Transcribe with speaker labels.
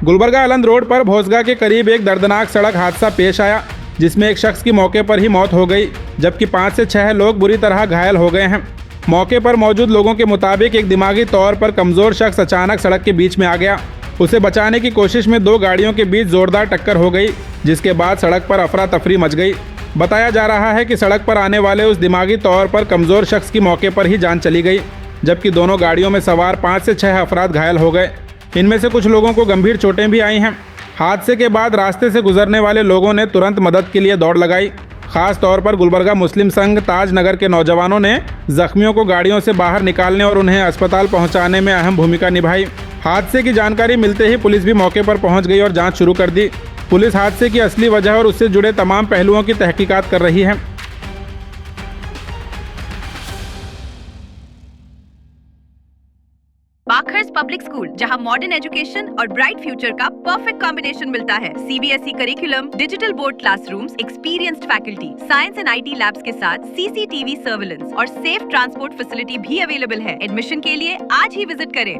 Speaker 1: Gulbarga अलंद road पर भोसगा के करीब एक दर्दनाक सड़क हादसा पेश आया, जिसमें एक शख्स की मौके पर ही मौत हो गई, जबकि 5 से 6 लोग बुरी तरह घायल हो गए हैं। मौके पर मौजूद लोगों के मुताबिक एक दिमागी तौर पर कमजोर शख्स अचानक सड़क के बीच में आ गया। उसे बचाने की कोशिश में 2 गाड़ियों के बीच जोरदार टक्कर हो गई, जिसके बाद सड़क पर अफरा तफरी मच गई। बताया जा रहा है कि सड़क पर आने वाले उस दिमागी तौर पर कमजोर शख्स की मौके पर ही जान चली गई, जबकि दोनों गाड़ियों में सवार 5 से 6 अफराद घायल हो गए। इनमें से कुछ लोगों को गंभीर चोटें भी आई हैं। हादसे के बाद रास्ते से गुजरने वाले लोगों ने तुरंत मदद के लिए दौड़ लगाई। खास तौर पर गुलबर्गा मुस्लिम संघ ताज नगर के नौजवानों ने जख्मियों को गाड़ियों से बाहर निकालने और उन्हें अस्पताल पहुंचाने में अहम भूमिका निभाई। हादसे की जानकारी मिलते ही पुलिस भी मौके पर पहुंच गई और जांच शुरू कर दी। पुलिस हादसे की असली वजह और उससे जुड़े तमाम पहलुओं की तहकीकात कर रही है।
Speaker 2: बाखर्स पब्लिक स्कूल, जहां मॉडर्न एजुकेशन और ब्राइट फ्यूचर का परफेक्ट कॉम्बिनेशन मिलता है। CBSE curriculum, digital board classrooms, experienced faculty, science and IT labs के साथ सीसीटीवी सर्विलेंस और सेफ ट्रांसपोर्ट फैसिलिटी भी अवेलेबल है। एडमिशन के लिए आज ही विजिट करें।